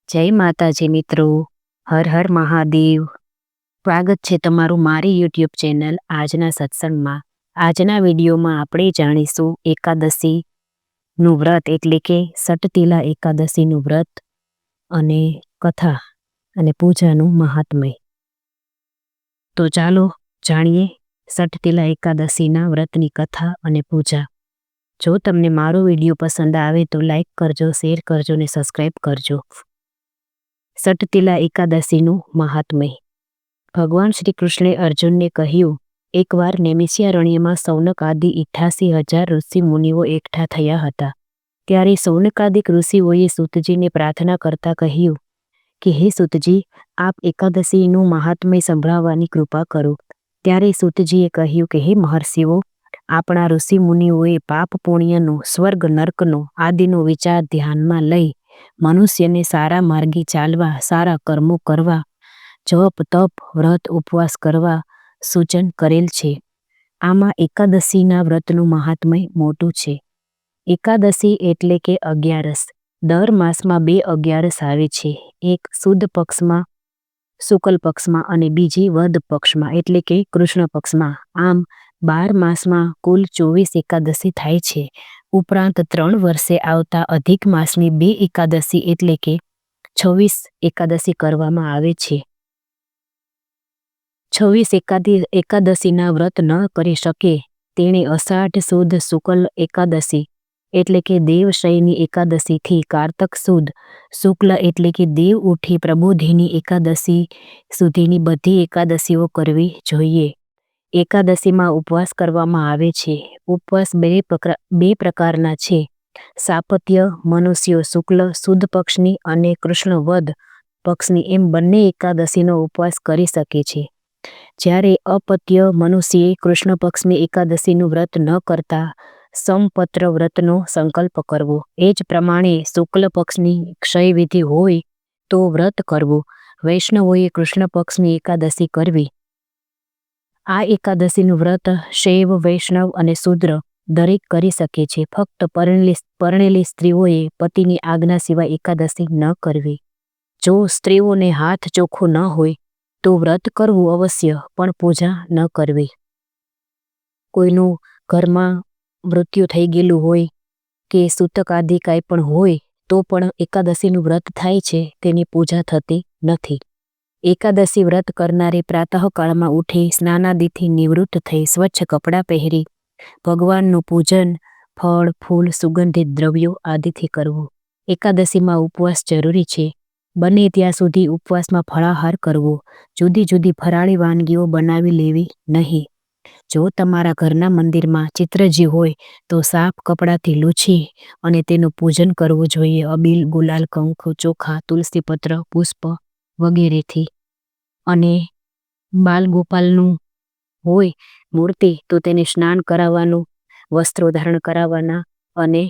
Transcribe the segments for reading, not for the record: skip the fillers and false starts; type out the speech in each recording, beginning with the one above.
જય માતાજી મિત્રો, હર હર મહાદેવ। સ્વાગત છે તમારું મારી યુટ્યુબ ચેનલ આજના સત્સંગમાં। આજના વિડીયોમાં આપણે જાણીશું એકાદશીનું વ્રત એટલે કે સટતિલા એકાદશીનું વ્રત અને કથા અને પૂજાનું મહાત્મ્ય। તો ચાલો જાણીએ સટતિલા એકાદશીના વ્રતની કથા અને પૂજા। જો તમને મારો વિડીયો પસંદ આવે તો લાઈક કરજો, શેર કરજો અને સબસ્ક્રાઈબ કરજો। સટતિલા એકાદશીનું મહાત્મ્ય। ભગવાન શ્રી કૃષ્ણે અર્જુનને કહ્યું, એકવાર નૈમિષારણ્યમાં સૌનક આદિ 88,000 ઋષિ મુનિઓ એકઠા થયા હતા। ત્યારે સૌનકાદિક ઋષિઓએ સૂતજીને પ્રાર્થના કરતા કહ્યું કે હે સૂતજી, આપ એકાદશીનું મહાત્મ્ય સંભળાવવાની કૃપા કરો। ત્યારે સૂતજીએ કહ્યું કે હે મહર્ષિઓ, આપણા ઋષિ મુનિઓએ પાપ પુણ્યનો, સ્વર્ગ નર્કનો આદિનો વિચાર ધ્યાનમાં લઈ મનુષ્યને સારા માર્ગે ચાલવા, સારા કર્મો કરવા, જપ તપ વ્રત ઉપવાસ કરવા સૂચન કરેલ છે। આમાં એકાદશીના વ્રતનું મહાત્મ્ય મોટું છે। એકાદશી એટલે કે 11। દર માસમાં 2 11 આવે છે, એક સુદ પક્ષમાં શુક્લ પક્ષમાં અને બીજી વદ પક્ષમાં એટલે કે કૃષ્ણ પક્ષમાં। આમ 12 માસમાં કુલ 24 એકાદશી થાય છે। ઉપરાંત 3 વર્ષે આવતા અધિક માસની 2 એકાદશી એટલે કે 26 એકાદશી કરવામાં આવે છે। 26 એકાદશીના વ્રત ન કરી શકે તેણે અષાઢ સુદ શુક્લ એકાદશી એટલે કે દેવશયની એકાદશીથી કારતક સુદ શુક્લ એટલે કે દેવ ઉઠી પ્રબોધિની એકાદશી સુધીની બધી એકાદશીઓ કરવી જોઈએ। એકાદશીમાં ઉપવાસ કરવામાં આવે છે। ઉપવાસ બે પ્રકારના છે, સાપત્ય મનુષ્યો શુક્લ સુદ પક્ષની અને કૃષ્ણ વદ પક્ષની એમ બંને એકાદશીનો ઉપવાસ કરી શકે છે। જ્યારે અપત્ય મનુષ્યે કૃષ્ણ પક્ષની એકાદશીનું વ્રત ન કરતા સમપત્ર વ્રતનો સંકલ્પ કરવો। એ જ પ્રમાણે શુક્લ પક્ષની ક્ષયવિધિ હોય તો વ્રત કરવું। વૈષ્ણવોએ કૃષ્ણ પક્ષની એકાદશી કરવી। આ એકાદશીનું વ્રત શૈવ, વૈષ્ણવ અને શૂદ્ર દરેક કરી શકે છે। ફક્ત પરણેલી સ્ત્રીઓએ પતિની આજ્ઞા સિવાય એકાદશી ન કરવી। જો સ્ત્રીઓને હાથ ચોખ્ખો ન હોય તો વ્રત કરવું અવશ્ય, પણ પૂજા ન કરવી। કોઈનું ઘરમાં મૃત્યુ થઈ ગયેલું હોય કે સૂતક આદિ કાંઈ પણ હોય તો પણ એકાદશીનું વ્રત થાય છે, તેની પૂજા થતી નથી। એકાદશી વ્રત કરનારે પ્રાતઃકાળમાં ઉઠી સ્નાનાદિથી નિવૃત્ત થઈ સ્વચ્છ કપડાં પહેરી ભગવાનનું પૂજન ફળ ફૂલ સુગંધિત દ્રવ્યો આદિથી કરવું। એકાદશીમાં ઉપવાસ જરૂરી છે। બને ત્યાં સુધી ઉપવાસમાં ફળાહાર કરવો। જુદી જુદી ફરાળી વાનગીઓ બનાવી લેવી નહીં। જો તમારા ઘરના મંદિરમાં ચિત્રજી હોય તો સાફ કપડાથી લૂછી અને તેનું પૂજન કરવું જોઈએ, અબીલ, ગુલાલ, કંકુ, ચોખા, તુલસીપત્ર, પુષ્પ વગેરેથી। અને બાલગોપાલનું હોય મૂર્તિ તો તેને સ્નાન કરાવવાનું, વસ્ત્રો ધારણ કરાવવાના અને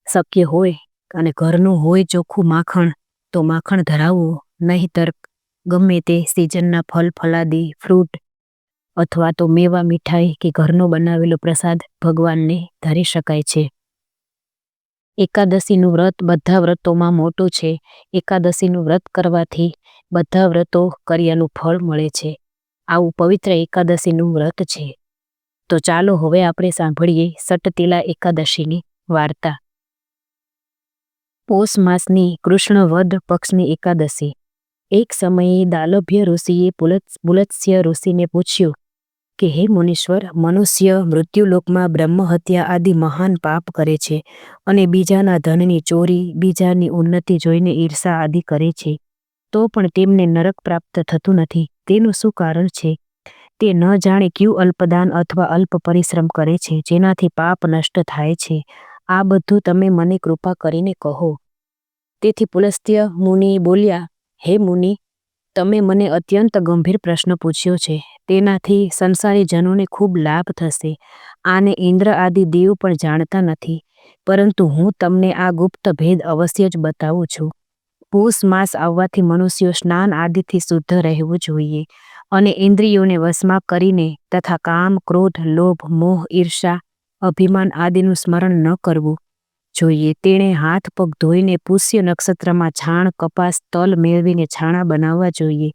શક્ય હોય અને ઘરનું હોય ચોખ્ખું માખણ તો માખણ ધરાવવું, નહીંતર ગમે તે સિઝનના ફળ ફલાદી ફ્રૂટ અથવા તો મેવા મીઠાઈ કે ઘરનો બનાવેલો પ્રસાદ ભગવાનને ધરી શકાય છે। એકાદશીનું વ્રત બધા વ્રતોમાં મોટું છે। એકાદશીનું વ્રત કરવાથી બધા વ્રતો કર્યાનું ફળ મળે છે। આવું પવિત્ર એકાદશીનું વ્રત છે। તો ચાલો હવે આપણે સાંભળીએ સટતિલા એકાદશીની વાર્તા। પોષ માસની કૃષ્ણ વદ પક્ષની એકાદશી। એક સમયે દાલભ્ય ઋષિએ પુલત્સ્ય ઋષિને પૂછ્યું કે હે મુનીશ્વર, મનુષ્ય મૃત્યુલોકમાં બ્રહ્મહત્યા આદિ મહાન પાપ કરે છે અને બીજાના ધનની ચોરી, બીજાની ઉન્નતિ જોઈને ઈર્ષા આદિ કરે છે, તો પણ તેમને નરક પ્રાપ્ત થતું નથી। તેનું શું કારણ છે? તે ન જાણે ક્યું અલ્પદાન અથવા અલ્પ પરિશ્રમ કરે છે જેનાથી પાપ નષ્ટ થાય છે। આ બધું તમે મને કૃપા કરીને કહો। તેથી પુલસ્ત્ય મુનિ બોલ્યા, હે મુનિ, તમે મને અત્યંત ગંભીર પ્રશ્ન પૂછ્યો છે। તેનાથી સંસારી જનોને ખૂબ લાભ થશે। આને ઇન્દ્ર આદિ દેવ પણ જાણતા નથી, પરંતુ હું તમને આ ગુપ્ત ભેદ અવશ્ય જ બતાવું છું। પૂષ માસ આવવાથી મનુષ્યો સ્નાન આદિથી શુદ્ધ રહેવું જોઈએ અને ઇન્દ્રિયોને વશમાં કરીને તથા કામ, ક્રોધ, લોભ, મોહ, ઈર્ષા, અભિમાન આદિનું સ્મરણ ન કરવું। જોઈએ. તેણે હાથ પગ ધોઈને પુષ્ય નક્ષત્રમાં છાણ, કપાસ, તલ મેળવીને છાણા બનાવવા જોઈએ.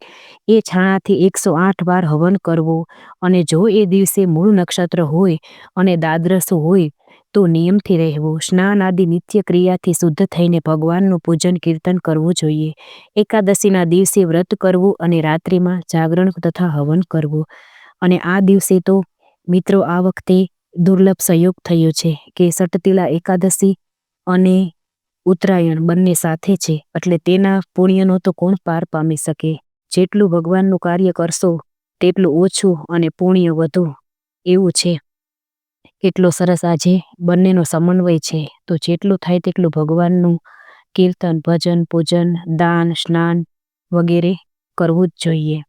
એ છાણાથી 108 વાર હવન કરવો. અને જો એ દિવસે મૂળ નક્ષત્ર હોય અને દાદરસો હોય તો નિયમથી રહેવું. સ્નાન આદિ નિત્ય ક્રિયાથી શુદ્ધ થઈને ભગવાનનું પૂજન કીર્તન કરવું જોઈએ. એકાદશીના દિવસે વ્રત કરવું અને રાત્રિમાં જાગરણ તથા હવન કરવું. અને આ દિવસે તો મિત્રો આ વખતે દુર્લભ સંયોગ થયો છે કે સટતિલા એકાદશી અને ઉત્તરાયણ બંને સાથે છે, એટલે તેના પુણ્યનો તો કોણ પાર પામી શકે. જેટલું ભગવાનનું કાર્ય કરશો તેટલું ઓછું અને પુણ્ય વધુ, એવું છે. કેટલો સરસ આજે બંનેનો સમન્વય છે. તો જેટલું થાય તેટલું ભગવાનનું કીર્તન, ભજન, પૂજન, દાન, સ્નાન વગેરે કરવું જ જોઈએ.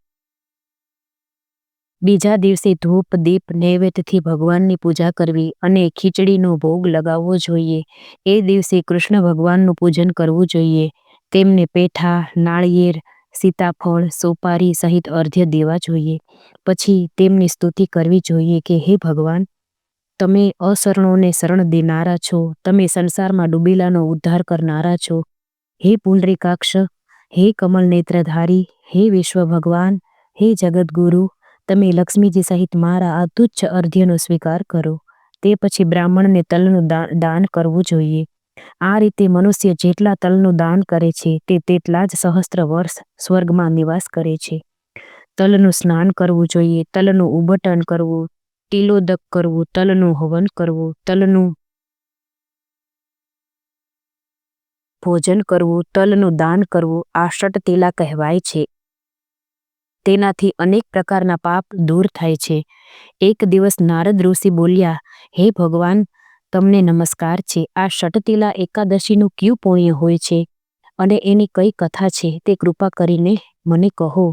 બીજા દિવસે ધૂપ, દીપ, નૈવેદ્યથી ભગવાનની પૂજા કરવી અને ખીચડીનો ભોગ લગાવવો જોઈએ. એ દિવસે કૃષ્ણ ભગવાનનું પૂજન કરવું જોઈએ. તેમને પેઠા, નાળિયેર, સીતાફળ, સોપારી સહિત અર્ઘ્ય દેવા જોઈએ. પછી તેમની સ્તુતિ કરવી જોઈએ કે હે ભગવાન, તમે અશરણોને શરણ દેનારા છો. તમે સંસારમાં ડૂબેલાનો ઉદ્ધાર કરનારા છો. હે પુંડરીકાક્ષ, હે કમલ નેત્રધારી, હે વિશ્વ ભગવાન, હે જગદગુરુ, તમે લક્ષ્મીજી સહિત મારા આ તુચ્છ અર્ઘ્યનો સ્વીકાર કરો. તે પછી બ્રાહ્મણને તલનું દાન કરવું જોઈએ. આ રીતે મનુષ્ય જેટલા તલનું દાન કરે છે તે તેટલા જ સહસ્ત્ર વર્ષ સ્વર્ગમાં નિવાસ કરે છે. તલનું સ્નાન કરવું જોઈએ. તલનું ઉબટન કરવું, તિલોદક કરવું, તલનું હવન કરવું, તલનું ભોજન કરવું, તલનું દાન કરવું, આ સટતિલા કહેવાય છે. તેનાથી અનેક પ્રકારના પાપ દૂર થાય છે. એક દિવસ નારદ ઋષિ બોલ્યા, હે ભગવાન, તમને નમસ્કાર છે. આ સટતિલા એકાદશીનું ક્યું પુણ્ય હોય છે અને એની કઈ કથા છે તે કૃપા કરીને મને કહો.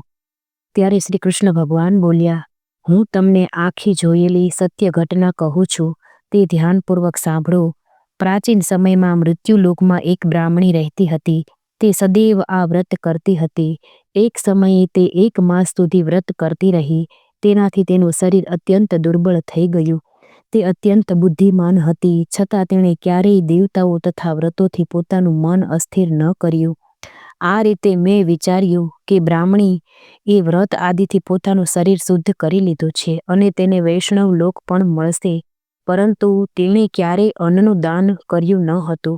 ત્યારે શ્રી કૃષ્ણ ભગવાન બોલ્યા, હું તમને આખી જોયેલી સત્ય ઘટના કહું છું, તે ધ્યાનપૂર્વક સાંભળો. પ્રાચીન સમયમાં મૃત્યુલોકમાં એક બ્રાહ્મણી રહેતી હતી. તે સદૈવ આ વ્રત કરતી હતી. એક સમયે તે 1 માસ સુધી વ્રત કરતી રહી. તેનાથી તેનું શરીર અત્યંત દુર્બળ થઈ ગયું. તે અત્યંત બુદ્ધિમાન હતી, છતાં તેણે ક્યારેય દેવતાઓ તથા વ્રતોથી પોતાનું મન અસ્થિર ન કર્યું. આ રીતે મેં વિચાર્યું કે બ્રાહ્મણી એ વ્રત આદિથી પોતાનું શરીર શુદ્ધ કરી લીધું છે અને તેને વૈષ્ણવ લોક પણ મળશે, પરંતુ તેણે ક્યારેય અન્નનું દાન કર્યું ન હતું.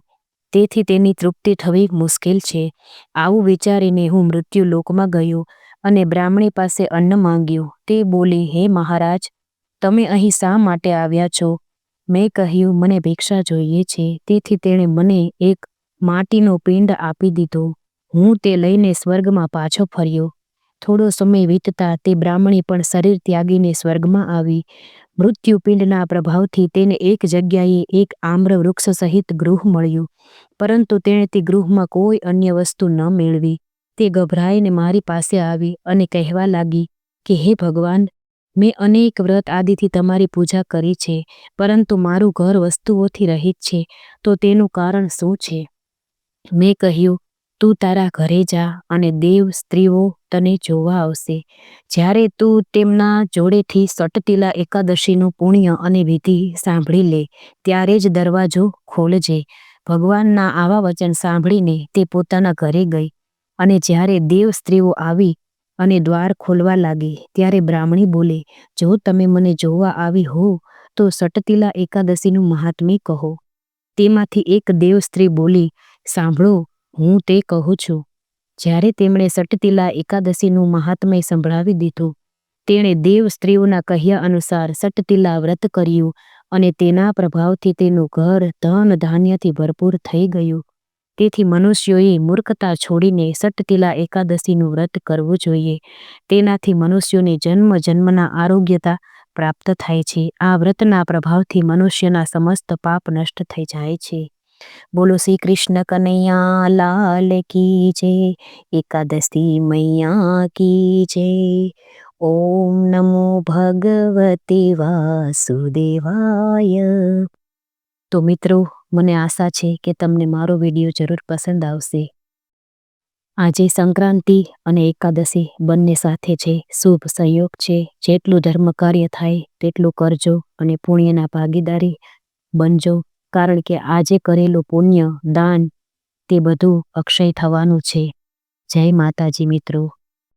તેથી તેની તૃપ્તિ થવી મુશ્કેલ છે. આવું વિચારીને હું મૃત્યુ લોકમાં ગયો અને બ્રાહ્મણી પાસે અન્ન માંગ્યું. તે બોલી, હે મહારાજ, તમે અહીં શા માટે આવ્યા છો? મેં કહ્યું, મને ભિક્ષા જોઈએ છે. તેથી તેણે મને એક માટીનો પિંડ આપી દીધો. હું તે લઈને સ્વર્ગમાં પાછો ફર્યો. થોડો સમય વીતતા તે બ્રાહ્મણી પણ શરીર ત્યાગીને સ્વર્ગમાં આવી. મૃત્યુપિંડના પ્રભાવથી તેને એક જગ્યાએ એક આમ્ર વૃક્ષ સહિત ગૃહ મળ્યું, પરંતુ તેણે તે ગૃહમાં કોઈ અન્ય વસ્તુ ન મેળવી. તે ગભરાઈને મારી પાસે આવી અને કહેવા લાગી કે હે ભગવાન, મેં અનેક વ્રત આદિથી તમારી પૂજા કરી છે, પરંતુ મારું ઘર વસ્તુઓથી રહિત છે, તો તેનું કારણ શું છે? મેં કહ્યું, તું તારા ઘરે જા અને દેવ સ્ત્રીઓ તને જોવા આવશે. જ્યારે તું તેમના જોડેથી સટતિલા એકાદશીનું પુણ્ય અને વિધિ સાંભળી લે ત્યારે જ દરવાજો ખોલજે. ભગવાનના આવા વચન સાંભળીને તે પોતાના ઘરે ગઈ અને જ્યારે દેવ સ્ત્રીઓ આવી અને દ્વાર ખોલવા લાગી ત્યારે બ્રાહ્મણી બોલે, જો તમે મને જોવા આવી હો તો સટતિલા એકાદશીનું મહાત્મ્ય કહો. તેમાંથી એક દેવ સ્ત્રી બોલી, સાંભળો, હું તે કહું છું. જ્યારે તેમણે સટતિલા એકાદશીનું મહાત્મ્ય સંભળાવી દીધું, તેણે દેવ સ્ત્રીઓના કહ્યા અનુસાર સટતિલા વ્રત કર્યું અને તેના પ્રભાવથી તેનું ઘર ધન ધાન્યથી ભરપૂર થઈ ગયું. તેથી મનુષ્યોએ મૂર્ખતા છોડીને સટતિલા એકાદશીનું વ્રત કરવું જોઈએ. તેનાથી મનુષ્યોને જન્મ જન્મના આરોગ્યતા પ્રાપ્ત થાય છે. આ વ્રતના પ્રભાવથી મનુષ્યના સમસ્ત પાપ નષ્ટ થઈ જાય છે. બોલો શ્રી કૃષ્ણ કનૈયા લાલ કી જય. એકાદશી મૈયા કી જય. ઓમ નમો ભગવતે વાસુદેવાય. તો મિત્રો, મને આશા છે કે તમને મારો વિડીયો જરૂર પસંદ આવશે. આજે સંક્રાંતિ અને એકાદશી બંને સાથે છે. શુભ સંયોગ છે. જેટલું ધર્મ કાર્ય થાય તેટલું કરજો અને પુણ્યના ભાગીદારી બનજો. કારણ કે આજે કરેલું પુણ્ય દાન તે બધું અક્ષય થવાનું છે. જય માતાજી મિત્રો.